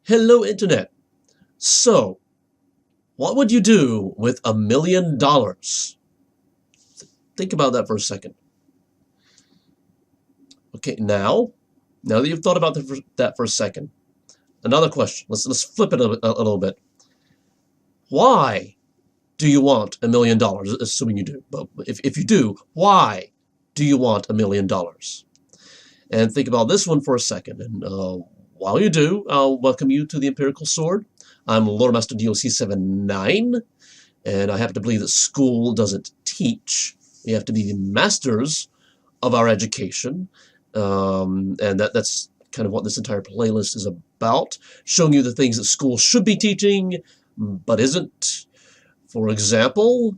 Hello, Internet. So, what would you do with $1 million? Think about that for a second. Okay, now that you've thought about that for a second, another question. Let's flip it a little bit. Why do you want $1 million? Assuming you do, but if you do, why do you want $1 million? And think about this one for a second. And while you do, I'll welcome you to the Empirical Sword. I'm Lord Master DOC79, and I happen to believe that school doesn't teach. We have to be the masters of our education, and that's kind of what this entire playlist is about, showing you the things that school should be teaching, but isn't. For example,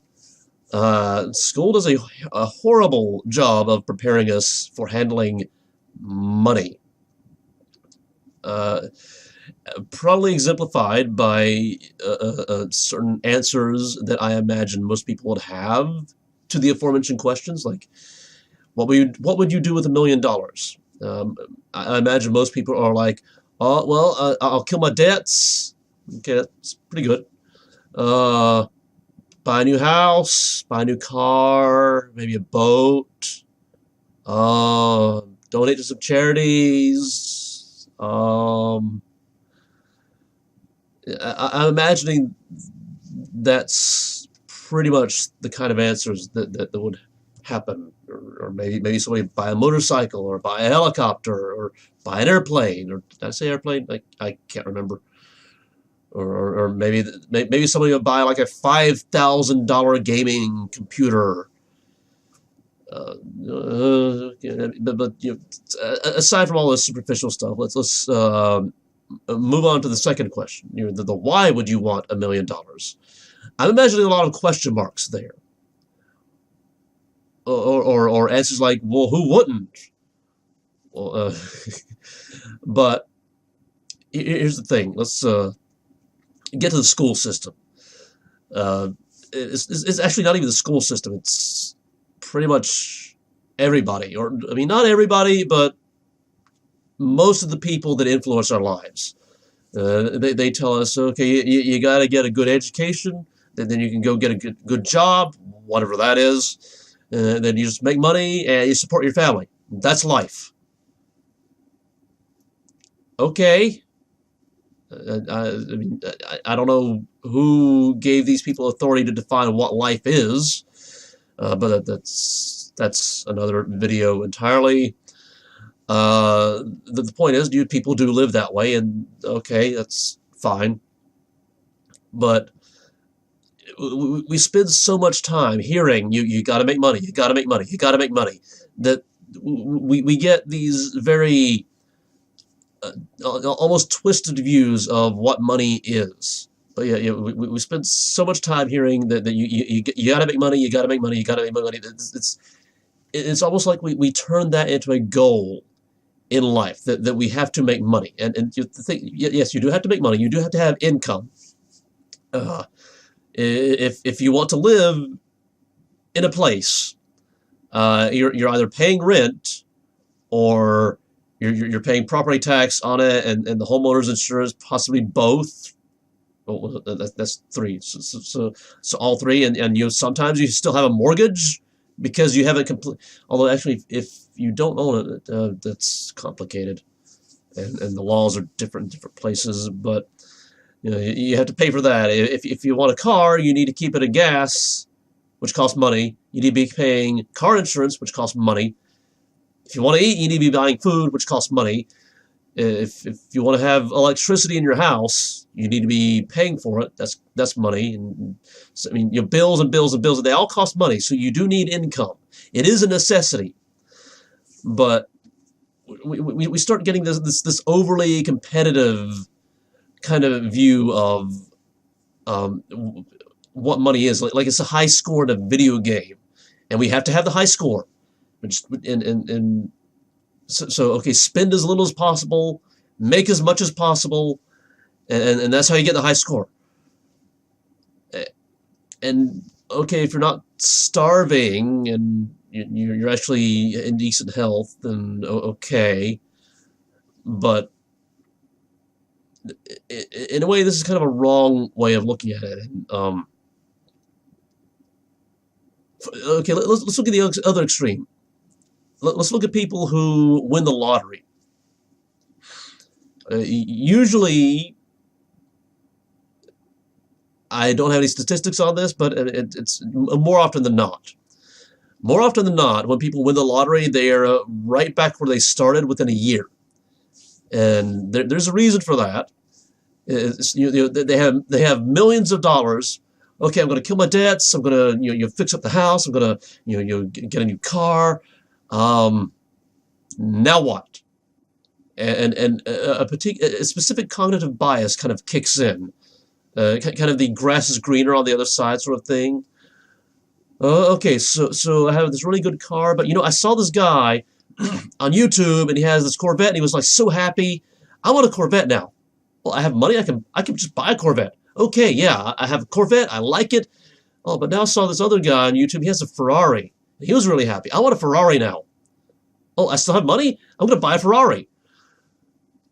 school does a horrible job of preparing us for handling money. Probably exemplified by certain answers that I imagine most people would have to the aforementioned questions, like what would you do with $1 million? I imagine most people are like, oh well, I'll kill my debts. Okay, that's pretty good. Buy a new house, buy a new car, maybe a boat. Donate to some charities. I'm imagining that's pretty much the kind of answers that would happen. Or maybe somebody buy a motorcycle, or buy a helicopter, or buy an airplane. Or did I say airplane? I can't remember. Or maybe somebody would buy like a $5,000 gaming computer. But you know, aside from all this superficial stuff, let's move on to the second question. You know, the why would you want $1 million? I'm imagining a lot of question marks there, or answers like, well, who wouldn't? Well, but here's the thing. Let's get to the school system. It's actually not even the school system. It's pretty much everybody, or I mean, not everybody, but most of the people that influence our lives. They tell us, okay, you got to get a good education, then you can go get a good job, whatever that is, then you just make money and you support your family. That's life. Okay. I don't know who gave these people authority to define what life is, but that's another video entirely. The point is, people do live that way, and okay, that's fine. But we spend so much time hearing you got to make money, you got to make money, you got to make money, that we get these very almost twisted views of what money is. But yeah, we spend so much time hearing that you got to make money, you got to make money, you got to make money. It's almost like we turn that into a goal in life, that we have to make money. And the thing, yes, you do have to make money. You do have to have income. If you want to live in a place, you're either paying rent, or you're paying property tax on it, and the homeowner's insurance, possibly both. Well, that's three. So all three, and sometimes you still have a mortgage because you haven't complete. Although actually, if you don't own it, that's complicated, and the laws are different in different places. But you know, you have to pay for that. If you want a car, you need to keep it in gas, which costs money. You need to be paying car insurance, which costs money. If you want to eat, you need to be buying food, which costs money. If you want to have electricity in your house, you need to be paying for it. That's money. And so, I mean, your bills and bills and bills, they all cost money. So you do need income. It is a necessity. But we start getting this overly competitive kind of view of what money is. Like it's a high score in a video game, and we have to have the high score. So okay, spend as little as possible, make as much as possible, and that's how you get the high score. And okay, if you're not starving and you're actually in decent health, then okay. But in a way, this is kind of a wrong way of looking at it. And, okay, let's look at the other extreme. Let's look at people who win the lottery. Usually, I don't have any statistics on this, but it's more often than not. More often than not, when people win the lottery, they are right back where they started within a year. And there's a reason for that. They have millions of dollars. Okay, I'm going to kill my debts. I'm going to fix up the house. I'm going to get a new car. Now what? And a specific cognitive bias kind of kicks in. Kind of the grass is greener on the other side sort of thing. Okay, so I have this really good car, but I saw this guy on YouTube, and he has this Corvette, and he was like so happy. I want a Corvette now. Well, I have money. I can just buy a Corvette. Okay, yeah, I have a Corvette. I like it. Oh, but now I saw this other guy on YouTube. He has a Ferrari. He was really happy. I want a Ferrari now. Oh, I still have money? I'm going to buy a Ferrari.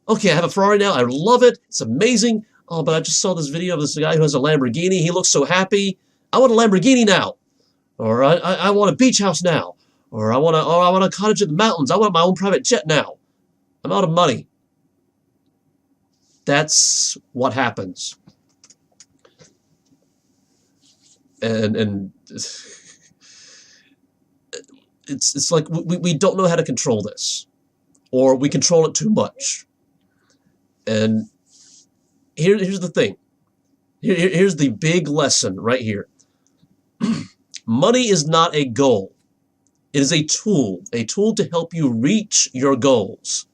Okay, I have a Ferrari now. I love it. It's amazing. Oh, but I just saw this video of this guy who has a Lamborghini. He looks so happy. I want a Lamborghini now. Or I want a beach house now. Or I want a cottage in the mountains. I want my own private jet now. I'm out of money. That's what happens. And it's like we don't know how to control this, or we control it too much. And here's the thing. Here's the big lesson right here. Money is not a goal. It is a tool to help you reach your goals.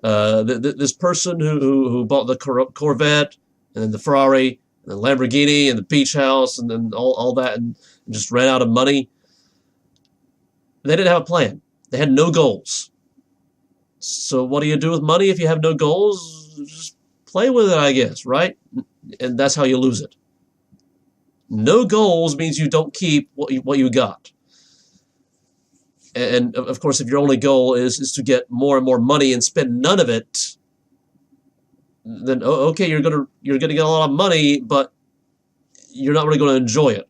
This person who bought the Corvette and then the Ferrari and the Lamborghini and the beach house and then all that and just ran out of money, they didn't have a plan. They had no goals. So what do you do with money if you have no goals? Just play with it, I guess, right? And that's how you lose it. No goals means you don't keep what you got. And of course, if your only goal is to get more and more money and spend none of it, then okay, you're gonna get a lot of money, but you're not really going to enjoy it.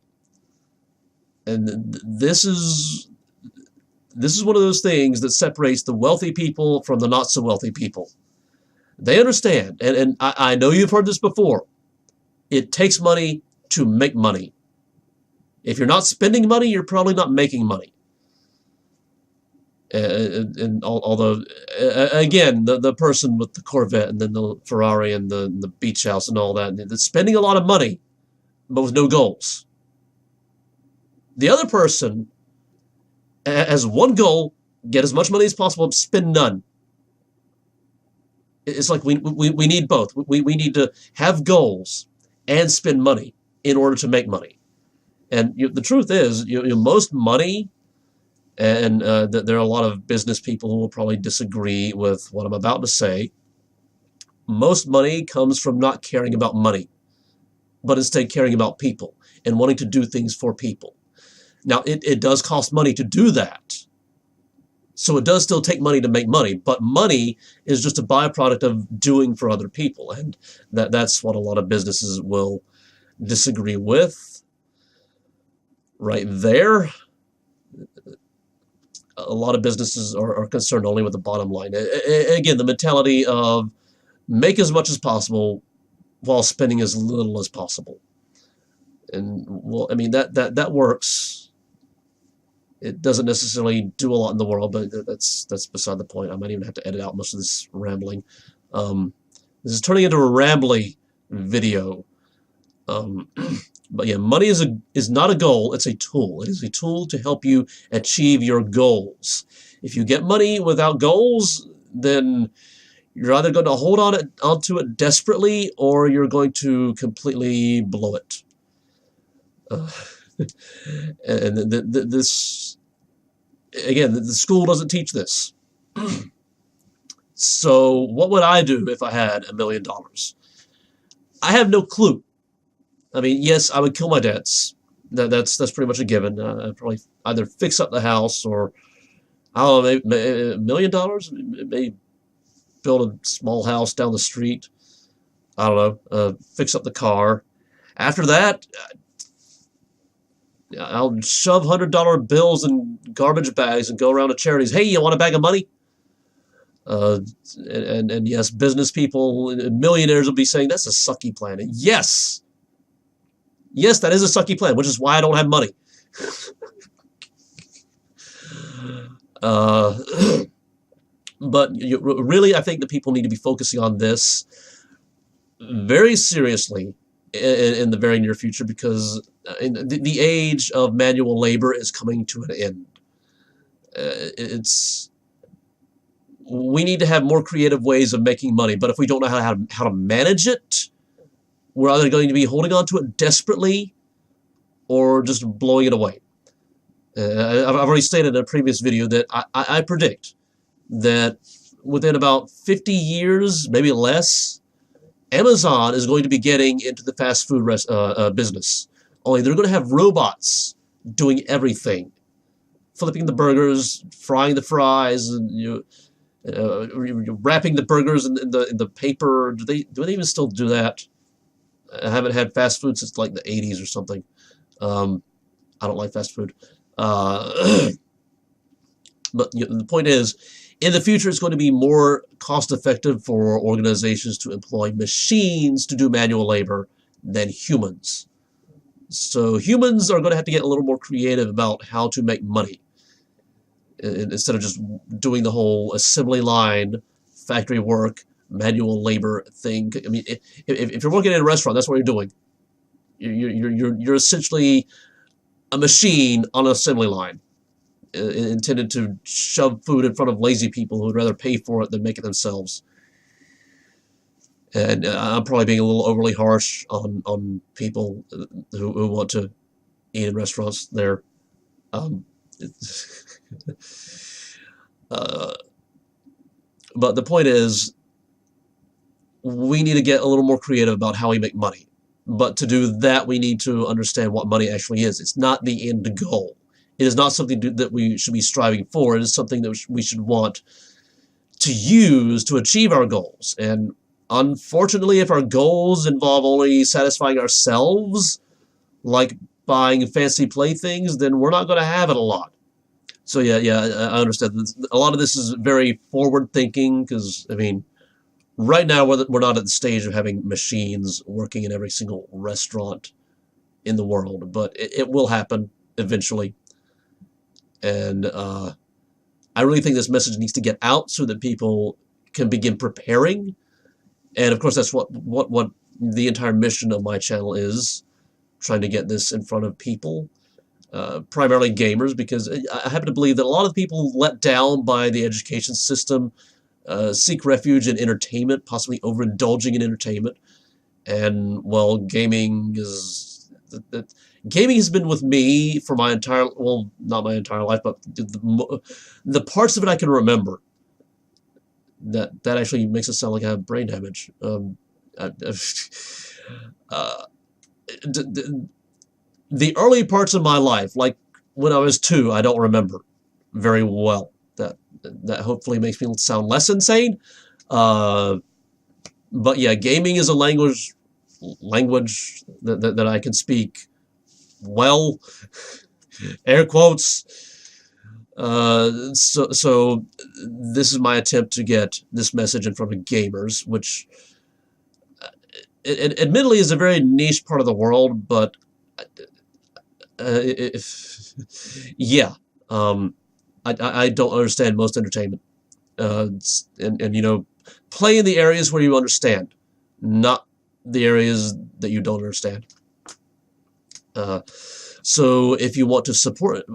And this is one of those things that separates the wealthy people from the not so wealthy people. They understand, and I know you've heard this before. It takes money to make money. If you're not spending money, you're probably not making money. And although, again, the person with the Corvette and then the Ferrari and the beach house and all that, they're spending a lot of money, but with no goals. The other person has one goal: get as much money as possible, spend none. It's like we need both. We need to have goals and spend money in order to make money. And the truth is, most money, and there are a lot of business people who will probably disagree with what I'm about to say. Most money comes from not caring about money, but instead caring about people and wanting to do things for people. Now, it does cost money to do that. So it does still take money to make money, but money is just a byproduct of doing for other people. And that's what a lot of businesses will disagree with. Right there. A lot of businesses are concerned only with the bottom line. Again, the mentality of make as much as possible while spending as little as possible. And, well, I mean, that works. It doesn't necessarily do a lot in the world, but that's beside the point. I might even have to edit out most of this rambling. This is turning into a rambly video. But yeah, money is not a goal, it's a tool. It is a tool to help you achieve your goals. If you get money without goals, then you're either going to hold onto it desperately, or you're going to completely blow it. And this, again, the school doesn't teach this. So what would I do if I had $1 million? I have no clue. I mean, yes, I would kill my debts. That's pretty much a given. I'd probably either fix up the house, or I don't know, maybe $1 million, maybe build a small house down the street. I don't know, fix up the car. After that, I'll shove $100 bills in garbage bags and go around to charities. Hey, you want a bag of money? Uh, and yes, business people, millionaires will be saying that's a sucky plan. And yes, that is a sucky plan, which is why I don't have money. But really, I think that people need to be focusing on this very seriously in the very near future, because the age of manual labor is coming to an end. We need to have more creative ways of making money, but if we don't know how to manage it, we're either going to be holding on to it desperately or just blowing it away. I've already stated in a previous video that I predict that within about 50 years, maybe less, Amazon is going to be getting into the fast food business. Only they're going to have robots doing everything. Flipping the burgers, frying the fries, and wrapping the burgers in the paper. Do they even still do that? I haven't had fast food since like the 80s or something. I don't like fast food. But the point is, in the future, it's going to be more cost-effective for organizations to employ machines to do manual labor than humans. So humans are going to have to get a little more creative about how to make money, instead of just doing the whole assembly line, factory work, manual labor thing. I mean, if you're working in a restaurant, that's what you're doing. You're essentially a machine on an assembly line, intended to shove food in front of lazy people who would rather pay for it than make it themselves. And I'm probably being a little overly harsh on people who want to eat in restaurants there. But the point is, we need to get a little more creative about how we make money. But to do that, we need to understand what money actually is. It's not the end goal. It is not something that we should be striving for. It is something that we should want to use to achieve our goals. And unfortunately, if our goals involve only satisfying ourselves, like buying fancy playthings, then we're not going to have it a lot. So yeah, I understand. A lot of this is very forward-thinking, because, I mean, right now we're not at the stage of having machines working in every single restaurant in the world, but it will happen eventually. And I really think this message needs to get out so that people can begin preparing. And of course, that's what the entire mission of my channel is, trying to get this in front of people, primarily gamers, because I happen to believe that a lot of people let down by the education system seek refuge in entertainment, possibly overindulging in entertainment. And, well, gaming is... Gaming has been with me for my entire... Well, not my entire life, but the parts of it I can remember. That actually makes it sound like I have brain damage. The early parts of my life, like when I was 2, I don't remember very well. That hopefully makes me sound less insane. But yeah, gaming is a language that I can speak well, air quotes. So this is my attempt to get this message in front of gamers, which it admittedly is a very niche part of the world, but yeah, I don't understand most entertainment, and you know, play in the areas where you understand, not the areas that you don't understand. So if you want to support,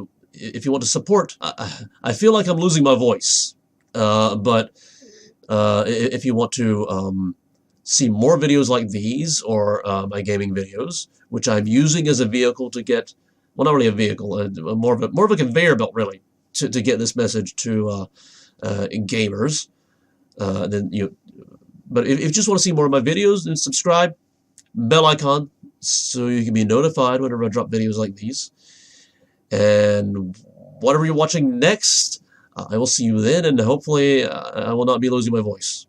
I feel like I'm losing my voice, but if you want to see more videos like these, or my gaming videos, which I'm using as a vehicle to get, well, not really a vehicle, more of a conveyor belt, really, to get this message to gamers. Then but if you just want to see more of my videos, then subscribe, bell icon, so you can be notified whenever I drop videos like these. And whatever you're watching next, I will see you then, and hopefully I will not be losing my voice.